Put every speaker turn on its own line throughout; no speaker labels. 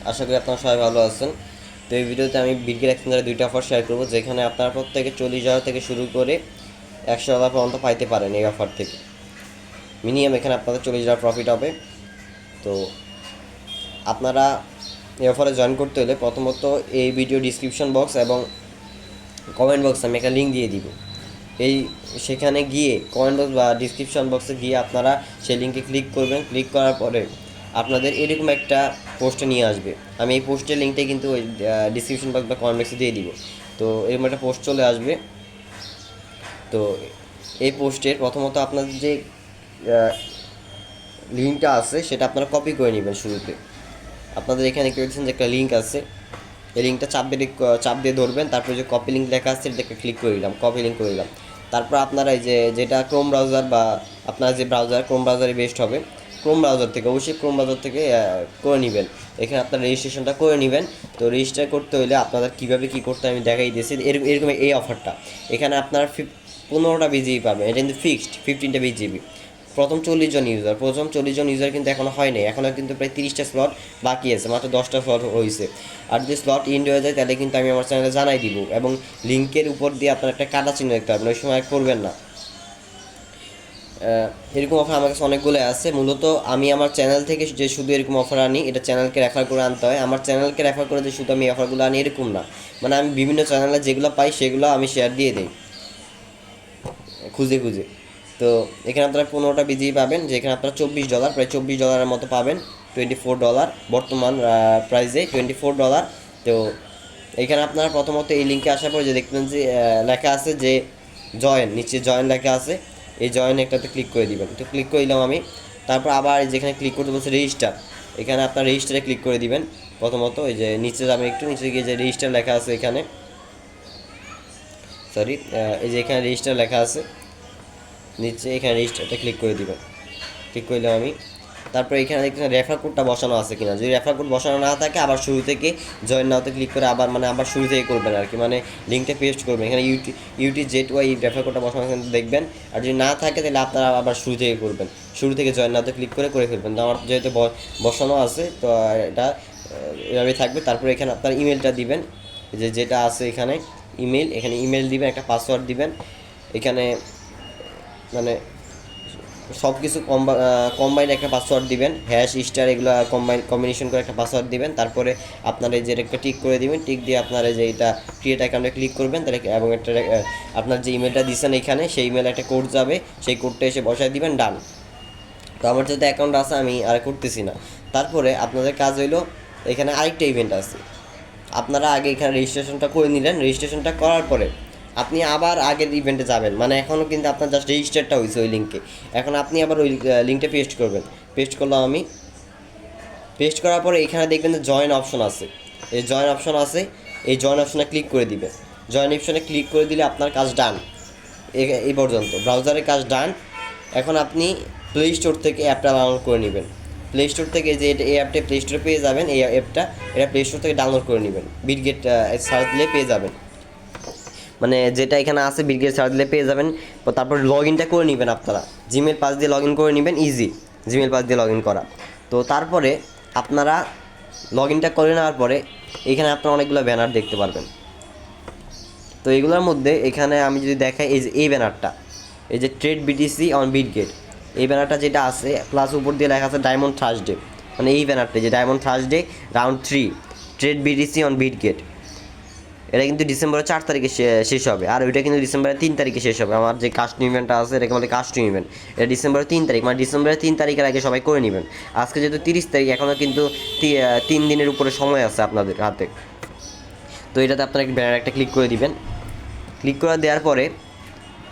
আশা করি আপনারা সবাই ভালো আছেন। তো এই ভিডিওতে আমি বিটগেট এক্সচেঞ্জারে দুইটা অফার শেয়ার করবো, যেখানে আপনারা প্রত্যেকে $40,000 থেকে শুরু করে $100 পর্যন্ত পাইতে পারেন এই অফার থেকে। মিনিমাম এখানে আপনাদের $40,000 প্রফিট হবে। তো আপনারা এই অফারে জয়েন করতে হলে প্রথমত এই ভিডিও ডিসক্রিপশন বক্স এবং কমেন্ট বক্সে আমি একটা লিঙ্ক দিয়ে দিব। সেখানে গিয়ে কমেন্ট বক্স বা ডিসক্রিপশন বক্সে গিয়ে আপনারা সেই লিঙ্কে ক্লিক করবেন। ক্লিক করার পরে আপনাদের এরকম একটা পোস্টে নিয়ে আসবে। আমি এই পোস্টের লিঙ্কটাই কিন্তু ওই ডিসক্রিপশন বক্স বা কমেন্ট বক্সে দিয়ে দিব। তো এরকম একটা পোস্ট চলে আসবে। তো এই পোস্টের প্রথমত আপনাদের যে লিঙ্কটা আছে সেটা আপনারা কপি করে নেবেন। শুরুতে আপনাদের এখানে দেখতে পাচ্ছেন যে একটা লিঙ্ক আছে, এই লিঙ্কটা চাপ দিয়ে ধরবেন। তারপরে যে কপি লিঙ্ক লেখা আছে এটাকে ক্লিক করে দিলাম, কপি লিঙ্ক করে দিলাম। তারপর আপনারা এই যেটা ক্রোম ব্রাউজার বা আপনার যে ব্রাউজার, ক্রোম ব্রাউজারই বেস্ট হবে। ক্রোম ব্রাউজার থেকে অবশ্যই ক্রোম ব্রাউজার থেকে করে নেবেন। এখানে আপনার রেজিস্ট্রেশনটা করে নেবেন। তো রেজিস্টার করতে হলে আপনাদের কীভাবে কী করতে আমি দেখাই দিয়েছি। এরকম এই অফারটা এখানে আপনার 15টা বিজিবি পাবেন। এটা কিন্তু ফিক্সড 15টা বিজিবি। প্রথম 40 জন ইউজার কিন্তু এখনও হয়নি। এখনও কিন্তু প্রায় 30টা স্লট বাকি আছে, মাত্র 10টা স্লট হয়েছে। আর যদি স্লট ইন্ড হয়ে যায় তাহলে কিন্তু আমি আমার চ্যানেলে জানাই দিব, এবং লিঙ্কের উপর দিয়ে আপনার একটা কাটা চিহ্ন দেখতে পারবেন, ওই সময় করবেন না। এরকম অফার আমার কাছে অনেকগুলো আছে। মূলত আমি আমার চ্যানেল থেকে যে শুধু এরকম অফার আনি, এটা চ্যানেলকে রেফার করে আনতে হয়। আমার চ্যানেলকে রেফার করে যে শুধু আমি অফারগুলো আনি এরকম না, মানে আমি বিভিন্ন চ্যানেলে যেগুলো পাই সেগুলো আমি শেয়ার দিয়ে দিই খুঁজে খুঁজে। তো এখানে আপনারা 15টা বিজিবি পাবেন, যেখানে আপনারা $24, প্রায় $24 মতো পাবেন। $24 বর্তমান প্রাইসে $24। তো এখানে আপনারা প্রথমত এই লিঙ্কে আসার পরে যে দেখবেন যে লেখা আছে যে জয়েন, নিচে জয়েন লেখা আছে, এই জয়েন একটাতে ক্লিক করে দিবেন। তো ক্লিক করে দিলাম আমি। তারপর আবার যেখানে ক্লিক করতে বলছে রেজিস্টার, এখানে আপনার রেজিস্টারে ক্লিক করে দিবেন। প্রথমত এই যে নিচে যাবেন, একটু নিচে গিয়ে যে রেজিস্টার লেখা আছে এখানে, সরি, এই যে এখানে রেজিস্টার লেখা আছে নিচে, এখানে রেজিস্টারটা ক্লিক করে দিবেন। ক্লিক করলাম আমি। তারপর এখানে দেখছেন রেফার কোডটা বসানো আছে কিনা। যদি রেফার কোড বসানো না থাকে আবার শুরু থেকে জয়েন নাওতে ক্লিক করে আবার শুরু থেকে করবেন আর কি, মানে লিঙ্কটা পেস্ট করবেন। এখানে UTZY রেফার কোডটা বসানো দেখবেন। আর যদি না থাকে তাহলে আপনারা আবার শুরু থেকে করবেন, শুরু থেকে জয়েন নাওতে ক্লিক করে ফেলবেন। তো আমার যেহেতু বসানো আছে তো এটা এভাবেই থাকবে। তারপরে এখানে আপনার ইমেলটা দিবেন, যেটা আছে এখানে ইমেল, এখানে ইমেল দিবেন, একটা পাসওয়ার্ড দিবেন। এখানে মানে সব কিছু কম্বাইন একটা পাসওয়ার্ড দিবেন, হ্যাশ স্টার এগুলো কম্বিনেশন করে একটা পাসওয়ার্ড দিবেন। তারপরে আপনার এই যে একটা টিক করে দিবেন, টিক দিয়ে আপনার এই যে এটা ক্রিয়েট অ্যাকাউন্টে ক্লিক করবেন তাহলে, এবং একটা আপনার যে ইমেলটা দিয়েছেন এখানে সেই ইমেলে একটা কোড যাবে, সেই কোডটা এসে বসায় দিবেন, ডান। তো আমার যেহেতু অ্যাকাউন্ট আছে আমি আর করতেছি না। তারপরে আপনাদের কাজ হইলো এখানে আরেকটা ইভেন্ট আছে। আপনারা আগে এখানে রেজিস্ট্রেশনটা করে নিলেন। রেজিস্ট্রেশনটা করার পরে আপনি আবার আগের ইভেন্টে যাবেন, মানে এখনও কিন্তু আপনার জাস্ট রেজিস্টারটা হয়েছে ওই লিঙ্কে। এখন আপনি আবার ওই লিঙ্কটা পেস্ট করবেন। পেস্ট করলাম আমি। পেস্ট করার পরে এখানে দেখবেন যে জয়েন অপশন আছে, এই জয়েন অপশন আছে, এই জয়েন অপশনে ক্লিক করে দিবেন। জয়েন অপশনে ক্লিক করে দিলে আপনার কাজ ডান। এই পর্যন্ত ব্রাউজারের কাজ ডান। এখন আপনি প্লে স্টোর থেকে অ্যাপটা ডাউনলোড করে নেবেন। প্লে স্টোর থেকে যে এই অ্যাপটা প্লে স্টোরে পেয়ে যাবেন, এই অ্যাপটা এটা প্লে স্টোর থেকে ডাউনলোড করে নেবেন। বিটগেট সার্চ দিলে পেয়ে যাবেন, মানে যেটা এখানে আছে বিটগেট সার্চ দিলে পেয়ে যাবেন। তারপর লগ ইনটা করে নেবেন আপনারা, জিমেল পাস দিয়ে লগ ইন করে নেবেন, ইজি জিমেল পাস দিয়ে লগ ইন করা। তো তারপরে আপনারা লগ ইনটা করে নেওয়ার পরে এখানে আপনারা অনেকগুলো ব্যানার দেখতে পারবেন। তো এগুলোর মধ্যে এখানে আমি যদি দেখাই, এই ব্যানারটা, এই যে ট্রেড বিটিসি অন বিটগেট, এই ব্যানারটা যেটা আছে প্লাস উপর দিয়ে লেখা আছে ডায়মন্ড থার্সডে, মানে এই ব্যানারটা যে diamond Thursday round 3 trade BTC on Bitget, এটা কিন্তু ডিসেম্বরের 4 তারিখে শেষ হবে। আর ওইটা কিন্তু ডিসেম্বরের 3 তারিখে শেষ হবে। আমার যে কাস্টম ইভেন্টটা আছে এটাকে বলে কাস্টম ইভেন্ট, এটা ডিসেম্বরের 3 তারিখ, মানে ডিসেম্বরের 3 তারিখের আগে সবাই করে নেবেন। আজকে যেহেতু 30 তারিখ, এখনও কিন্তু 3 দিনের উপরে সময় আছে আপনাদের হাতে। তো এটাতে আপনারা ব্যানার একটা ক্লিক করে দিবেন। ক্লিক করে দেওয়ার পরে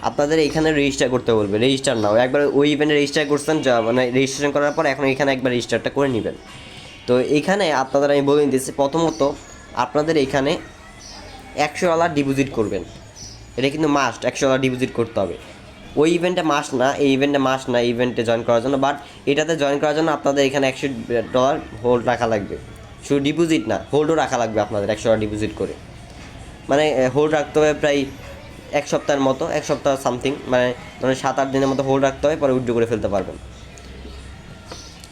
আপনাদের এখানে রেজিস্টার করতে বলবে, রেজিস্টার নাও। একবার ওই ইভেন্টে রেজিস্টার করছেন, মানে রেজিস্ট্রেশন করার পর এখন এখানে একবার রেজিস্টারটা করে নেবেন। তো এইখানে আপনাদের আমি বলে দিচ্ছি, প্রথমত আপনাদের এখানে $100 ডিপোজিট করবেন। এটা কিন্তু মাস্ট, $100 ডিপোজিট করতে হবে। ওই ইভেন্টে মাস্ট না, এই ইভেন্টে মাস্ট না, এই ইভেন্টে জয়েন করার জন্য। বাট এটাতে জয়েন করার জন্য আপনাদের এখানে $100 হোল্ড রাখা লাগবে। শুধু ডিপোজিট না, হোল্ডও রাখা লাগবে আপনাদের $100 ডিপোজিট করে। মানে হোল্ড রাখতে হবে প্রায় 1 সপ্তাহের মতো, 1 সপ্তাহ সামথিং, মানে 7-8 দিনের মতো হোল্ড রাখতে হবে, পরে উইথড্র করে ফেলতে পারবেন।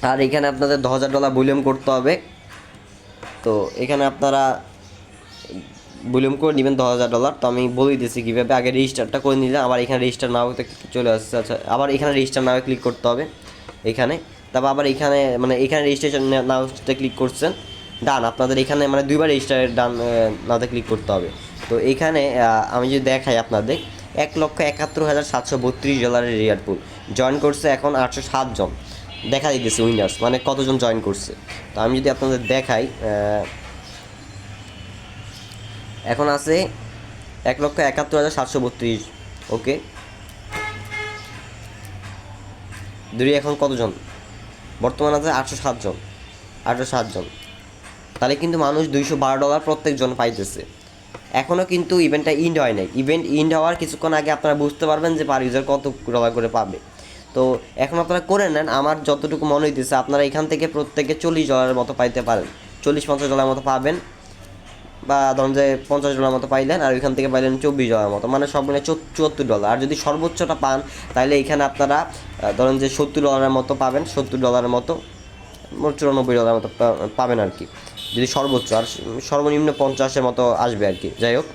আর এখানে আপনাদের $10,000 ভলিউম করতে হবে। তো এখানে আপনারা ভলিউম করে নেবেন $10,000। তো আমি বলে দিয়েছি কীভাবে। আগে রেজিস্টারটা করে নিলে আবার এখানে রেজিস্টার নাও চলে আসছে। আচ্ছা, আবার এখানে রেজিস্টার নাও ক্লিক করতে হবে এখানে। তারপর আবার এখানে মানে এখানে রেজিস্ট্রেশন নাওতে ক্লিক করছেন, ডান। আপনাদের এখানে মানে দুইবার রেজিস্টারের ডান নাওতে ক্লিক করতে হবে। তো এখানে আমি যদি দেখাই আপনাদের $1,71,732 রিওয়ার্ড পুল জয়েন করছে এখন 807 জন দেখা দিতেছে উইনার্স, মানে কতজন জয়েন করছে। তো আমি যদি আপনাদের দেখাই, এখন আছে 1,71,732। ওকে, দুই এখন কতজন বর্তমান আছে? 807 জন। 807 জন, তাহলে কিন্তু মানুষ $212 প্রত্যেকজন পাইতেছে। এখনও কিন্তু ইভেন্টটা ইন্ড হয় নাই। ইভেন্ট ইন্ড হওয়ার কিছুক্ষণ আগে আপনারা বুঝতে পারবেন যে পার ইউজার কত ডলার করে পাবে। তো এখন আপনারা করে নেন। আমার যতটুকু মনে হইতেছে আপনারা এখান থেকে প্রত্যেকে $40 মতো পাইতে পারেন, $40-50 মতো পাবেন, বা ধরুন যে $50 মতো পাইলেন, আর ওইখান থেকে পাইলেন $24 মতো, মানে সব মিলে $74। আর যদি সর্বোচ্চটা পান তাহলে এখানে আপনারা ধরেন যে $70 মতো পাবেন, $70 মতো, মোট $94 মতো পাবেন আর কি, যদি সর্বোচ্চ। আর সর্বনিম্ন 50-এর মতো আসবে আর কি। যাই হোক,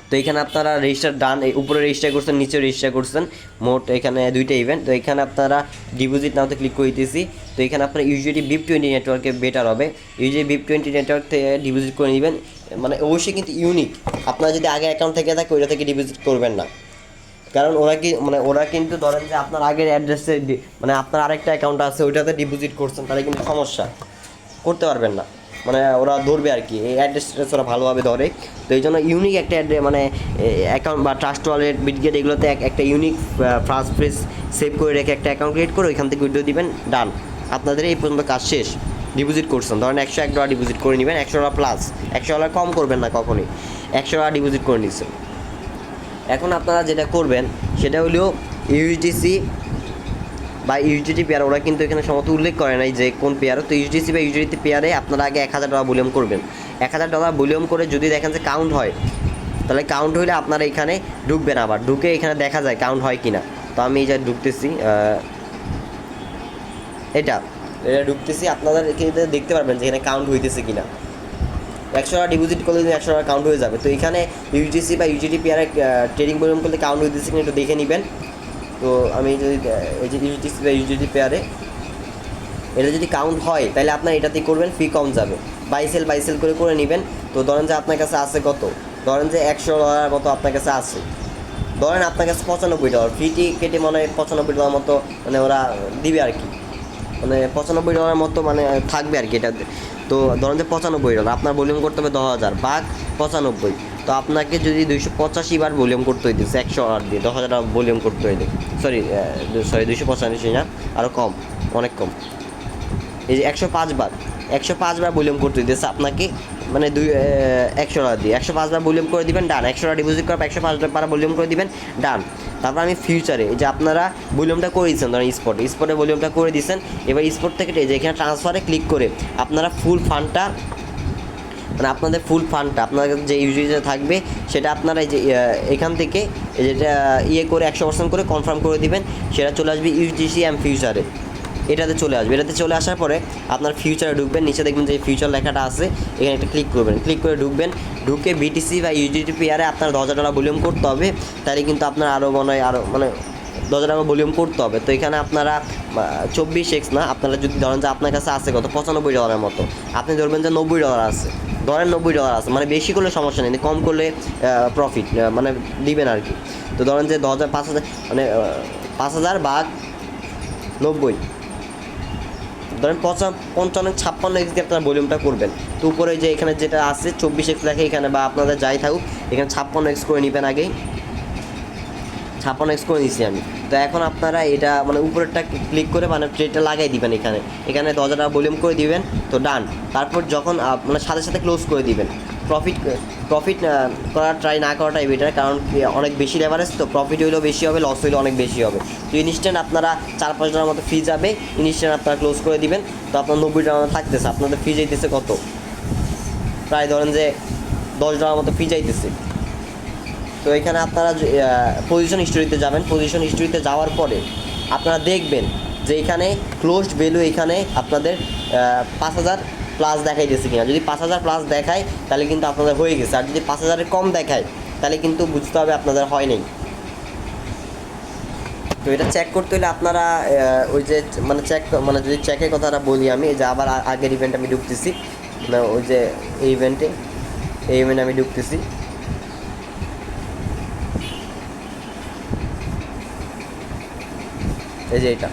তো এখানে আপনারা রেজিস্টার ডান, উপরে রেজিস্টার করছেন, নিচে রেজিস্টার করছেন, মোট এখানে দুইটা ইভেন্ট। তো এখানে আপনারা ডিপোজিট নাওতে ক্লিক করে দিতেছি। তো এখানে আপনারা ইউজিডি BIP20 নেটওয়ার্কে বেটার হবে। ইউজিডি BIP20 নেটওয়ার্ক থেকে ডিপোজিট করে নেবেন, মানে অবশ্যই কিন্তু ইউনিক। আপনারা যদি আগে অ্যাকাউন্ট থেকে থাকে ওইটা থেকে ডিপোজিট করবেন না, কারণ ওরা কিন্তু ধরেন যে আপনার আগের অ্যাড্রেসে মানে আপনার আরেকটা অ্যাকাউন্ট আছে ওইটাতে ডিপোজিট করছেন, তাহলে কিন্তু সমস্যা, করতে পারবেন না, মানে ওরা ধরবে আর কি, এই অ্যাড্রেসটা ওরা ভালোভাবে ধরে। তো এই জন্য ইউনিক একটা মানে অ্যাকাউন্ট বা ট্রাস্ট ওয়ালেট, বিটগেট এগুলোতে একটা ইউনিক ফার্স্ট ফ্রেজ সেভ করে রেখে একটা অ্যাকাউন্ট ক্রিয়েট করে ওইখান থেকে উইথড্র দিবেন, ডান। আপনাদের এই পর্যন্ত কাজ শেষ। ডিপোজিট করছেন, ধরেন $101 ডিপোজিট করে নেবেন, $100 প্লাস, $100 কম করবেন না কখনই, $100 ডিপোজিট করে নিচ্ছেন। এখন আপনারা যেটা করবেন সেটা হলো ইউএসডিসি বা ইউজিটি পেয়ার, ওরা কিন্তু এখানে সম্ভবত উল্লেখ করে নাই যে কোন পেয়ার। তো ইউজিসি বা ইউজিটি পেয়ারে আপনারা আগে $1,000 ভলিউম করবেন। $1,000 ভলিউম করে যদি দেখেন যে কাউন্ট হয়, তাহলে কাউন্ট হইলে আপনারা এখানে ঢুকবেন, আবার ঢুকে এখানে দেখা যায় কাউন্ট হয় কিনা। তো আমি এই যে ঢুকতেছি, এটা ঢুকতেছি, আপনাদের এখানে দেখতে পারবেন যে এখানে কাউন্ট হইতেছে কিনা। $100 ডিপোজিট করলে $100 কাউন্ট হয়ে যাবে। তো এখানে ইউজিসি বা ইউজিটি পেয়ারে ট্রেডিং ভলিউম করলে কাউন্ট হইতেছে কিনা একটু দেখে নেবেন। তো আমি যদি এই যে ইউজিসি বা ইউজিটি পেয়ারে এটা যদি কাউন্ট হয় তাহলে আপনার এটাতেই করবেন, ফি কম যাবে, বাইসেল করে নেবেন। তো ধরেন যে আপনার কাছে আছে কত, ধরেন যে $100 মতো আপনার কাছে আছে, ধরেন আপনার কাছে $95, ফিটি কেটে মনে হয় $95 মতো মানে ওরা দিবে আর কি, মানে $95 মতো মানে থাকবে আর কি এটাতে। তো ধরেন যে $95, আপনার ভলিউম করতে হবে 10,000 ভাগ 95। তো আপনাকে যদি 285 বার ভলিউম করতে হইতেছে $100 দিয়ে, 10,000 ভলিউম করতে হইলে, সরি 285 না, আরও কম, অনেক কম। এই যে 105 বার ভলিউম করতে হইতেছে আপনাকে, মানে $100 দিয়ে 105 বার ভলিউম করে দিবেন, ডান। $100 ডিপোজিট করার 105 বার ভলিউম করে দিবেন, ডান। তারপর আমি ফিউচারে যে আপনারা ভলিউমটা করে দিচ্ছেন, ধরেন স্পটে ভলিউমটা করে দিচ্ছেন, এবার স্পট থেকে যে এখানে ট্রান্সফারে ক্লিক করে আপনারা ফুল ফান্ডটা, মানে আপনাদের ফুল ফান্ডটা আপনাদের যে ইউজিতে থাকবে সেটা আপনারা এই যে এখান থেকে যেটা করে 100% করে কনফার্ম করে দিবেন, সেটা চলে আসবে ইউজিসি ফিউচারে, এটাতে চলে আসবে। এটাতে চলে আসার পরে আপনার ফিউচারে ঢুকবেন, নিচে দেখবেন যে ফিউচার লেখাটা আছে, এখানে একটা ক্লিক করবেন, ক্লিক করে ঢুকবেন, ঢুকে বিটিসি বা ইউজিটি পেয়ারে আপনার $10,000 ভলিউম করতে হবে, তাহলে কিন্তু আপনার আরও মনে হয় আরও মানে $10,000 ভলিউম করতে হবে। তো এখানে আপনারা 24x না, আপনারা যদি ধরেন যে আপনার কাছে আছে কত $95 মতো, আপনি ধরবেন যে $90 আছে, ধরেন $90 আছে, মানে বেশি করলে সমস্যা নেই, কম করলে প্রফিট মানে দিবেন আর কি। তো ধরেন যে 5,000 মানে 5,000 ভাগ 90, ধরেন 55-56x দিয়ে আপনারা ভলিউমটা করবেন। তো উপরে যে এখানে যেটা আছে 24x লেখে এখানে, বা আপনাদের যাই থাকুক এখানে 56x করে নেবেন আগেই, 56x করে নিয়েছি আমি। তো এখন আপনারা এটা মানে উপরেরটা ক্লিক করে মানে ট্রেডটা লাগাই দিবেন, এখানে $10,000 ভলিউম করে দিবেন, তো ডান। তারপর যখন মানে সাথে সাথে ক্লোজ করে দিবেন। প্রফিট করার ট্রাই না করাটাই বেটার, কারণ অনেক বেশি লেভারেজ, তো প্রফিট হইলেও বেশি হবে, লস হইলেও অনেক বেশি হবে। তো ইনস্ট্যান্ট আপনারা $4-5 মতো ফি যাবে, ইনস্ট্যান্ট আপনারা ক্লোজ করে দিবেন। তো আপনার $90 থাকতেছে, আপনাদের ফি যাইতেছে কত, প্রায় ধরেন যে $10 মতো ফি যাইতেছে। তো এখানে আপনারা পজিশন হিস্টোরিতে যাবেন, পজিশন হিস্টোরিতে যাওয়ার পরে আপনারা দেখবেন যে এখানে ক্লোজড ভ্যালু এখানে আপনাদের 5,000 প্লাস দেখাইতেছে কিনা। যদি 5000 প্লাস দেখায় তাহলে কিন্তু আপনাদের হয়ে গেছে, আর যদি 5000-এর কম দেখায় তাহলে কিন্তু বুঝতে হবে আপনাদের হয় নাই। তো এটা চেক করতে হলে আপনারা ওই যে মানে চেক মানে যদি চেকের কথাটা বলি আমি, যে আবার আগের ইভেন্ট আমি ঢুকতেছি, ওই যে এই ইভেন্টে আমি ঢুকতেছি। এই যে এটা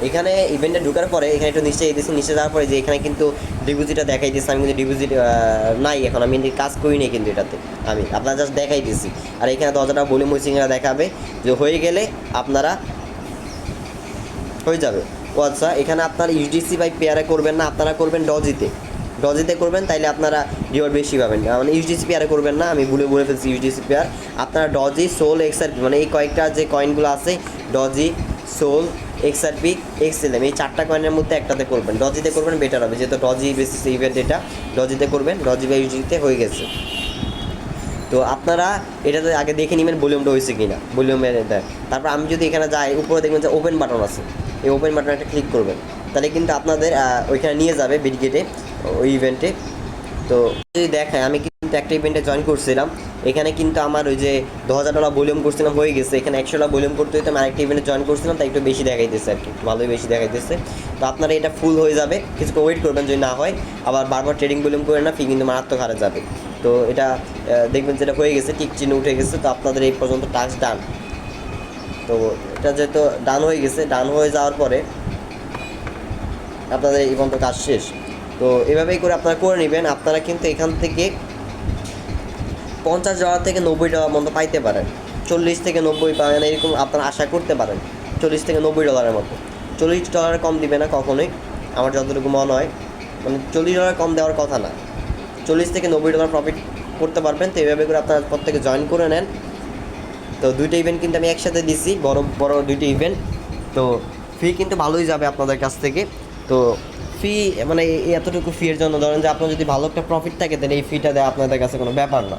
এখানে ইভেন্টে ঢোকার পরে এখানে একটু নিচে দিয়েছি, নিচে যাওয়ার পরে যে এখানে কিন্তু ডিপোজিটটা দেখাই দিয়েছে। আমি কিন্তু ডিপোজিট নাই এখন, আমি কাজ করি নি কিন্তু এটাতে, আমি আপনারা জাস্ট দেখাই দিয়েছি। আর এখানে 10,000 টাকা ভলিউম উইচিংরা দেখাবে, যে হয়ে গেলে আপনারা হয়ে যাবে। ও আচ্ছা, এখানে আপনারা ইউডিসি বাই পেয়ারে করবেন না, আপনারা করবেন ডজিতে করবেন, তাইলে আপনারা রিওয়ার্ড বেশি পাবেন। মানে ইউডিসি পেয়ারে করবেন না, আমি বলে ফেলছি ইউডিসি পেয়ার। আপনারা ডজি, সোল, এক্সআরপি মানে এই কয়েকটা যে কয়েনগুলো আছে, ডজি, সোল, এক্সআরপি, এক্সএলএম, এই 4টা কয়েনের মধ্যে একটাতে করবেন। ডজিতে করবেন বেটার হবে, যেহেতু ডজি বেসিস ইভেন্ট এটা, ডজিতে করবেন। ডজি বা ইউডিসিতে হয়ে গেছে। তো আপনারা এটাতে আগে দেখে নেবেন ভলিউমটা হয়েছে কিনা, ভলিউমের দেয়। তারপর আমি যদি এখানে যাই, উপরে দেখবেন যে ওপেন বাটন আছে, এই ওপেন বাটনে একটা ক্লিক করবেন, তাহলে কিন্তু আপনাদের ওইখানে নিয়ে যাবে বিডগেটে, ওই ইভেন্টে। তো যদি দেখায়, আমি কিন্তু একটা ইভেন্টে জয়েন করছিলাম, এখানে কিন্তু আমার ওই যে 2000 ডলার ভলিউম করছিলাম হয়ে গেছে। এখানে 100 ডলার ভলিউম করতে হইতে আমি আরেকটা ইভেন্টে জয়েন করছিলাম, তাই একটু বেশি দেখাইতেছে আর কি, ভালোই বেশি দেখাইতেছে। তো আপনারা এটা ফুল হয়ে যাবে, কিছুক্ষণ ওয়েট করবেন, যদি না হয় আবার বারবার ট্রেডিং ভলিউম করে না, ফি কিন্তু মারাত্মক হারে যাবে। তো এটা দেখবেন যেটা হয়ে গেছে, টিক চিহ্ন উঠে গেছে। তো আপনাদের এই পর্যন্ত টাস্ক ডান। তো এটা যেহেতু ডান হয়ে গেছে, ডান হয়ে যাওয়ার পরে আপনাদের এই পর্যন্ত কাজ শেষ। তো এভাবেই করে আপনারা করে নেবেন। আপনারা কিন্তু এখান থেকে $50 থেকে $90 মতো পাইতে পারেন, 40 থেকে 90 পাবেন, এরকম আপনারা আশা করতে পারেন। 40 থেকে $90 মতো, $40 কম দিবে না কখনোই, আমার যতটুকু মনে হয়। মানে $40 কম দেওয়ার কথা না, $40 থেকে $90 প্রফিট করতে পারবেন। তো এইভাবে করে আপনারা প্রত্যেকে জয়েন করে নেন। তো 2টা ইভেন্ট কিন্তু আমি একসাথে দিছি, বড় বড় 2টি ইভেন্ট। তো ফি কিন্তু ভালোই যাবে আপনাদের কাছ থেকে। তো ফি মানে এতটুকু ফি এর জন্য ধরেন যে আপনার যদি ভালো একটা প্রফিট থাকে, তাহলে এই ফিটা দেওয়া আপনাদের কাছে কোনো ব্যাপার না।